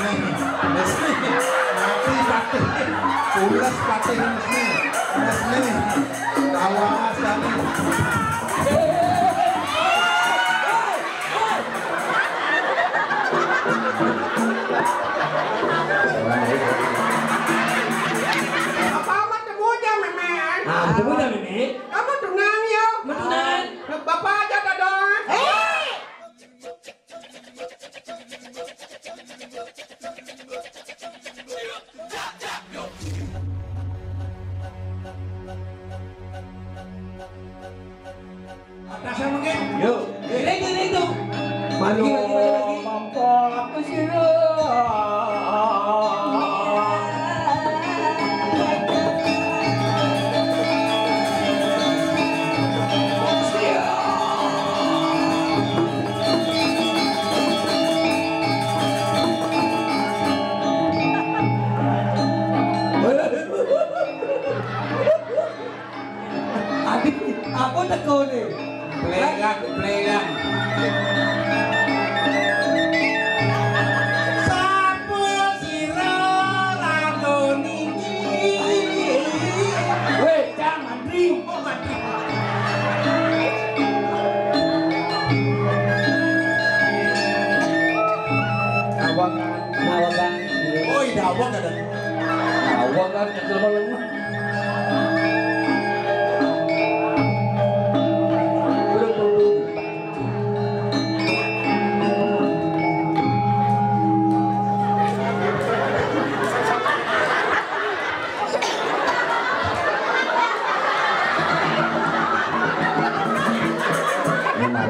Mati patih. Pulas patih mesti. Mesti. Awas kami. Tunggu dah Mimi. Kamu tunang ya? Tunang. Bapak aja dah dong. Atasnya mungkin. Yuk. Itu. Mari lagi. Mampok aku sih. Aku teko nih. Pelegan. Sapu sira lakoni iki. Weh, jangan Mandri. Nawakan. Oh, dawang ada. Nawakan kecil banget.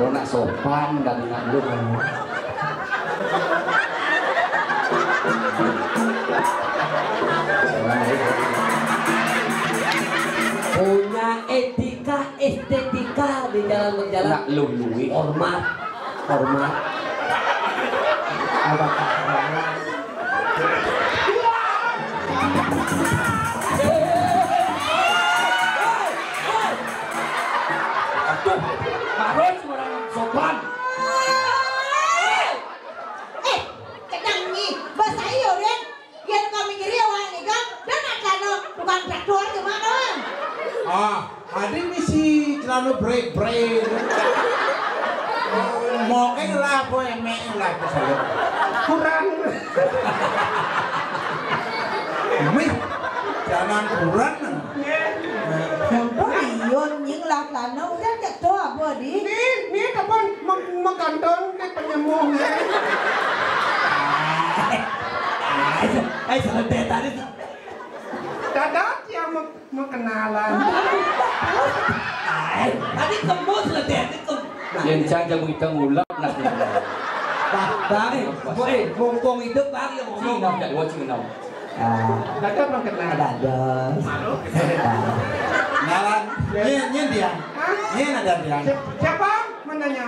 Nak sopan dan ngandung. Punya etika estetika di jalan berjalan. Nak lului. Hormat. Apa Harus orang sopan. Kadang ni bahasa iyo rin. Yan kami kiriawan ni kan. Dan akan bukan traktor di mana? Ada misi terlalu break. Mau lah apa yang lah saya. Kurang. Wih, jangan kurang. Iyon những lạc là nấu rất là to vừa đi. Ni kapan menggantung ke penyembuh. selesai tadi. Dadat yang mengenalan. Tadi kamu selesai itu. Yang saja kita ngulap nak. Bang, mumpung itu bang yang ngomong. Tidak watching now. Dadat mengenalan. Nalan, ini dia. Ini ada dia. Siapa menanya?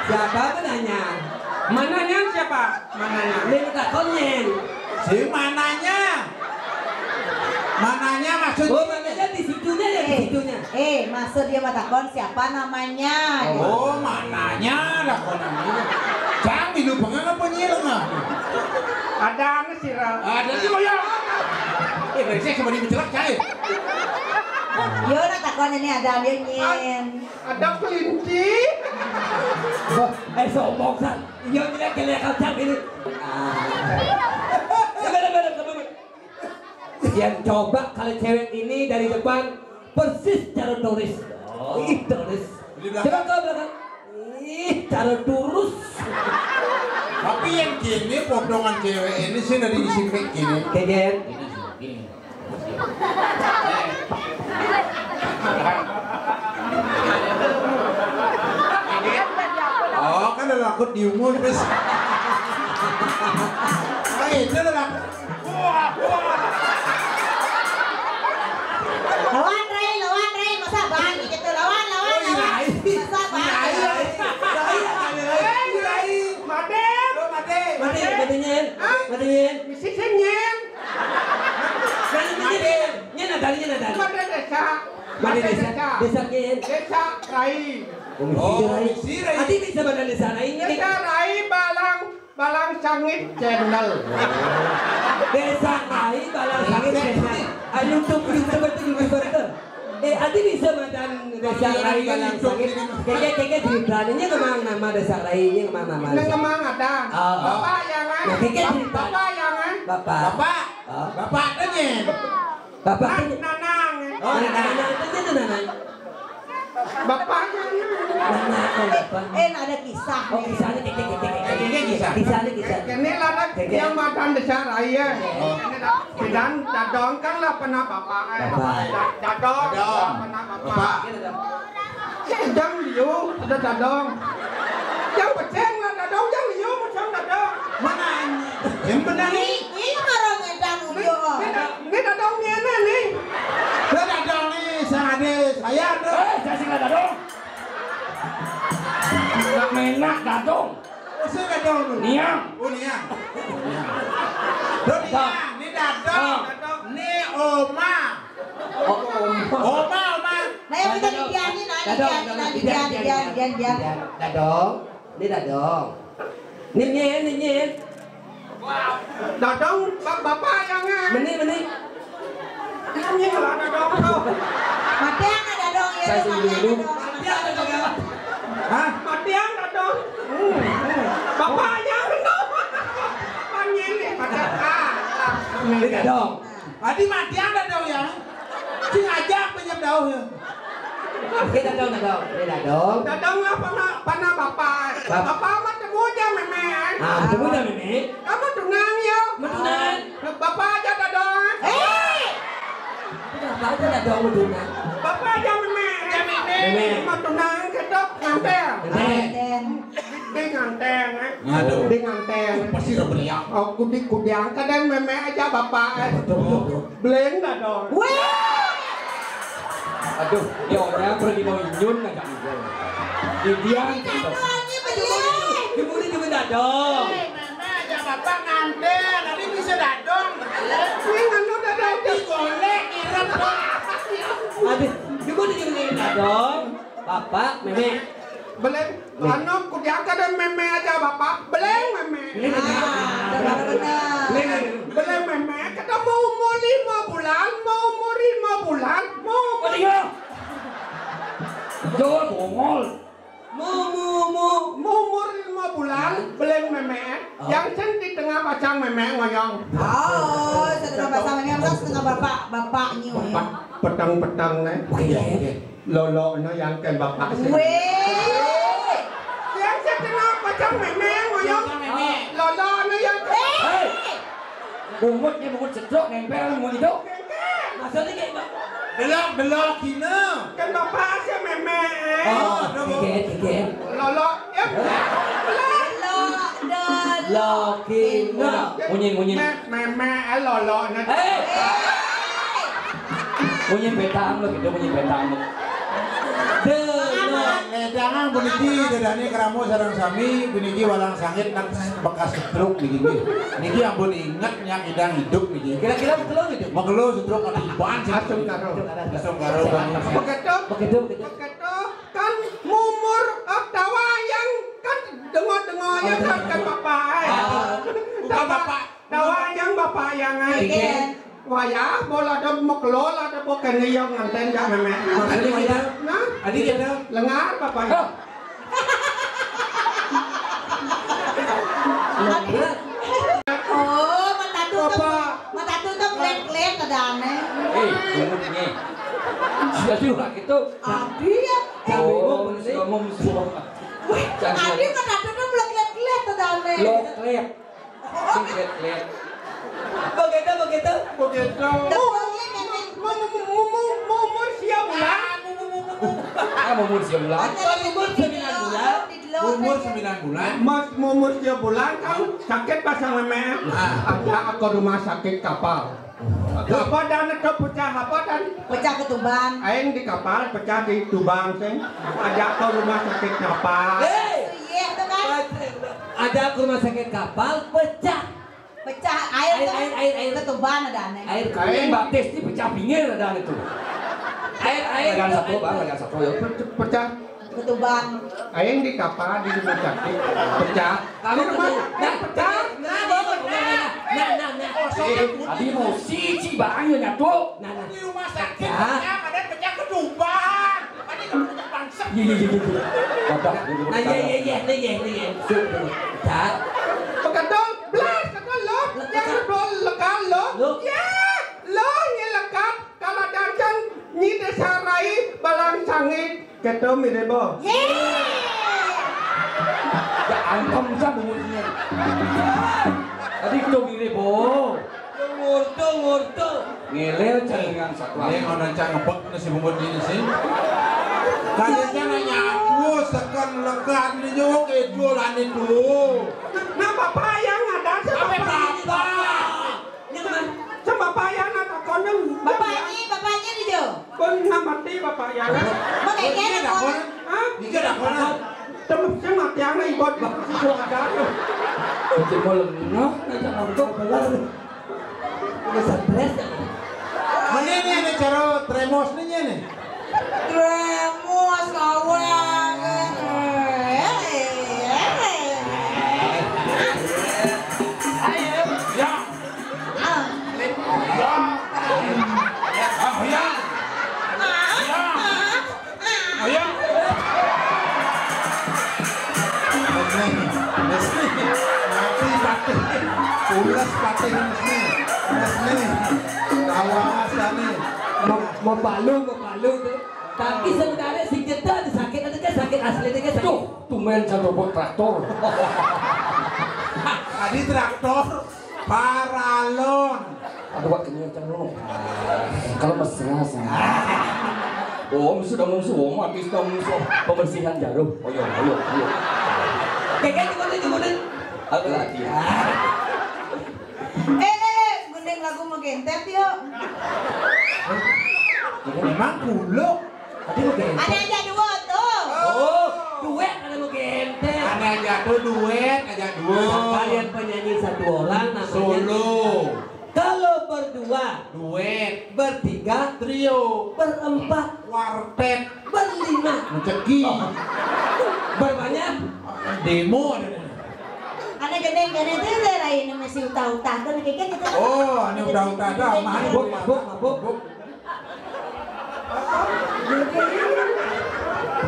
Siapa menanya? Mananya siapa? Mananya? Minta konyen. Si mananya? Mananya maksudnya? Oh, mananya di situnya ya, di situnya. Maksud dia matakon siapa namanya? Oh, mananya lah kau namanya. Jangan hidup banget apa nyilang ah? Ada sih Ada sih ya. Saya cuma dibicara cair. Yo natakon ini ada dia nyen. Ada kelinci. Sombong san. Yo tidak kelihatan kau ini. Yang coba kalau cewek ini dari depan persis cara turis. Turis. Coba kau belakang. Cara turus. Tapi yang gini potongan cewek ini sih dari sini gini. Kegen. Oh, kan ada lakut di umur bes. Itu ada lakut. Lawan Ray, masa bang gitu lawan. Masa bang. Madin. Misi senyen. Nyen ada. Mada desa. Madin desa nyen. Desa Rai. Oh, si Rai. Adi bisa badan desa lain. Desa Rai Balang Sangit Channel. Desa Rai Balang Sangit Channel. YouTube YouTuber itu. Adi bisa mantan Desa Rai Balang Sangit. Kayaknya ceritanya kemang nama Desa Rai nya kemang nama. Kemang ada. Bapak jangan. Bapak jangan. Bapak. Bapak tanya. Bapak. Nanang. Oh, Nanang itu Nanang. Bapaknya. Ada kisah. Oh, kisahnya kisah. Ini lah yang makan Desa Raya. Dan dadong kan lah pernah bapak. Dadong pernah bapak. Jang liu ada dadong. Yang beceng lah dadong, yang liu macam dadong. Mana yang benar nih? Ini orang ngedang ujo. Ini dadongnya nih. Dadong nih saya tuh. Saya sih nggak dadong. Nggak menak dadong. Saya dadong tuh. Niang. Oh niang. Ini dadong. Ini oma. Oma. Nah yang kita didianin, didian. Dadong. Ini dadong. Nyen. Dadong bapak jangan. Meni. Ini lah dadong tuh. Mati yang ada dong ya. Saya sendiri dulu. Hah? Mati yang dadong. Bapak jangan dong. Panggil nih pacar. Ini dadong. Adi mati yang dadong ya. Cing ajak pinjam daun ya. Ini dadong. Ini dadong. Dadong lah pernah bapak. Bapak mah temu aja memen. Temu dah Mimi. Kamu tunang ya. Tunangan. Bapak aja dadong. Bapak aja dadong tunang. Bapak aja memen. Memen. Mau tunang kedok nganteng. Di nganteng. Ngaduh. Di nganteng. Pasti udah beliau. Oh kudiang kadang memen aja bapak. Beleng dadong. Aduh, dia orang pergi mau inyun agak inyun. Dia Kemudian juga dadong. Mama aja bapak nganteng. Nanti bisa dadong. Ini nganu dadong. Digolek irep. Habis kemudian juga dadong. Bapak, Mimi. Beleng. Anu kudiang kadang memen aja bapak. Beleng memen. Beleng memen. Kita mau umur 5 bulan. Mau umur 5 bulan. Mau umur dia. Jangan bongol. Mau umur 5 bulan. Beleng memen. Yang sen di tengah pasang memen ngoyong. Oh, setengah pasang memen setengah bapaknya. Petang-petang nih. Lolo no yang ke bapak sih. Yang setengah pasang memen ngoyong. Lolo no yang ke. Bungut sedok nempel bungut itu. Maksudnya kayak Belok kina. Kan bapak sih memen. Oh, tiket. Lolo ya. Lokina. Munyin. Memen lolo no. Munyin petang lo gitu, munyin petang lo. Jangan buniki dadane keramu sareng sami buniki walang sangit nang bekas stroke niki. Niki ampun inget yang idang hidup niki. Kira-kira betul gitu. Magelo stroke adiban Asum karo. Begitu kan mumur tawayang kan dengo-dengo yang kan bapak. Bukan bapak. Tawayang bapak yang wayah bola ada moklo ada bukan yang nganten jak meme. Adik kita. Nah, Adik kita. lengar bapak. Oh, mata tutup lek-lek kadane. Bungut ini. Sudah curang itu. Adi ya. Oh, ngomong semua. Adi mata tutup lek-lek kadane. Lek. Singlet. Begitu. Mumur siap bulan. Umur 9 bulan. Umur 9 bulan. Mas mumur siap bulan kan sakit pasang meme. Ada aku rumah sakit kapal. Apa dan itu pecah apa dan Pecah ketuban. aing di kapal pecah di Tubang sing ada ke rumah sakit kapal. Iya, itu kan. Ada ke rumah sakit kapal pecah. Pecah air ketuban ada aneh. Air Kain baptis ini pecah pinggir ada itu. air. Bagian satu ya. Pecah Ketuban. aing di kapal di rumah sakit pecah. Kamu Di rumah ketemu. pecah. Adi mau si bangnya nyatu. Nah, Di rumah sakit banyak ada pecah ketuban. Tadi kamu pecah bangsa. Iya. Wadah. nah iya. Cat. Pagkatong, blas, kakalot, yang dol lekalot. Ya, lo yang lekat, kalau dancan nyi desarai balang sangit, keto mirebo. Ya antam sa bumutnya. Tadi itu direbo. Ngurto. Ngelel jaringan satu. Ini orang cang ngebek nasi bumbu ini sih. Kayaknya nanya aku sekan lekat nih juga jualan itu. Nah bapak yang ada Sampai berapa? sama bapak yang ada koneng. Bapaknya di jo. Kon mati bapak yang. Mau kayak gini kok. Hah? Ini ada apa? Temen saya mati yang ibot bapak sih ada. Jadi mau lengoh, ngajak ngomong belar. Udah stres ya. Mana nih cara tremos nih. Remus kawan. Ya. Ulas patih ini. Awas nih. Mau palu tuh. Tapi sebenarnya si kita ada sakit asli dia sakit. Tuh main satu buat traktor. Tadi traktor paralon. Ada buat kenyatan dulu. Kalau mesra sudah musuh, habis musuh pembersihan jarum. Ayo. Kayak gimana? Ada lagi. Gundeng lagu mau gentet yuk. Memang buluk. Tadi mau gentet. Ada aja dua tuh. Oh, duet ada mau gentet. Ada jatuh duet, aja dua. Kalian penyanyi satu orang namanya Solo. Kalau berdua, Duet. bertiga, Trio. berempat, Quartet. berlima, Mencegi. berbanyak. Demo ada. Ada gendeng itu lain masih utah-utah kan kayak gitu. Oh, ini udah mabuk.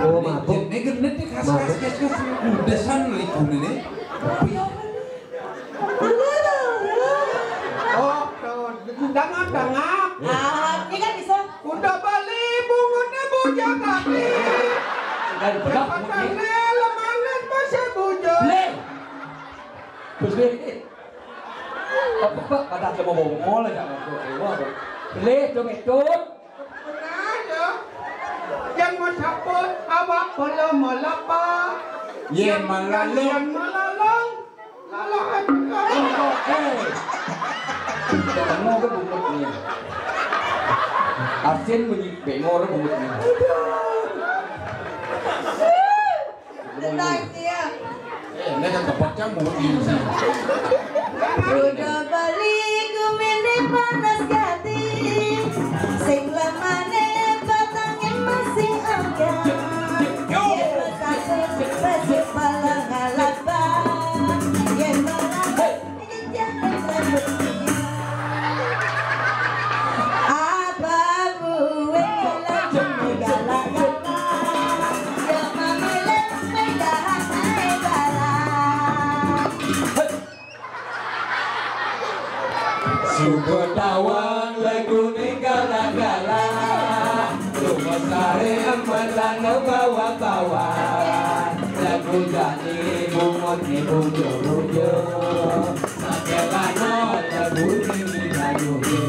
Oh, mabuk. Ini genit nih kas. Desan likun ini. Oh, dangap. Ini kan bisa. Udah bali bungunya bujang kaki. Dan berak Patangnya lemanet masih bujang. Terus apa pada mau bawa lah jangan tuh. Dong itu. Ada yang mau saput awak belum melapa. Yen malalong. Lalang. Ketemu ke bumutnya. Asin bunyi bengor bumutnya. Tenang dia. Ini kan tepatnya mau ini sih. Udah balik kumene panas gati. Sing lemane batangnya masih angkat. Yen mesake besok malah ngalaba. Yen malah jangan berhenti. Apa gue lagi galak-galak. Ya mamelet medahan galak. Super tawang lagu negala-gala. Rumah sare aman bawa-bawa. Lagu jani bungot ni bunjo-bunjo. Sakelano lagu ni lagu-lagu.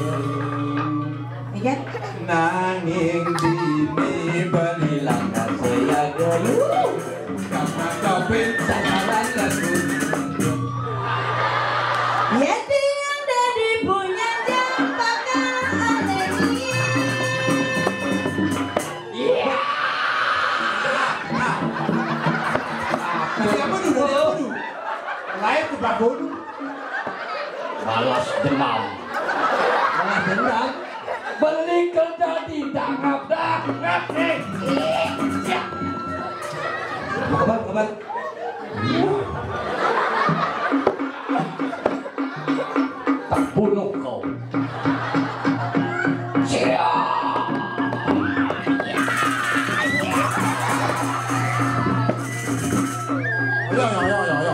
Iya. Nanging dini balilang Saya gayu karena kapit sakaran lagu. Yeti yang dari punya jampakan aleni. Siapa dulu? Lain ke babon. Balas dendam. Malah dendam. Beli kerja di dangap nih. Kabar. Tak bunuh kau. yo.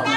Yo.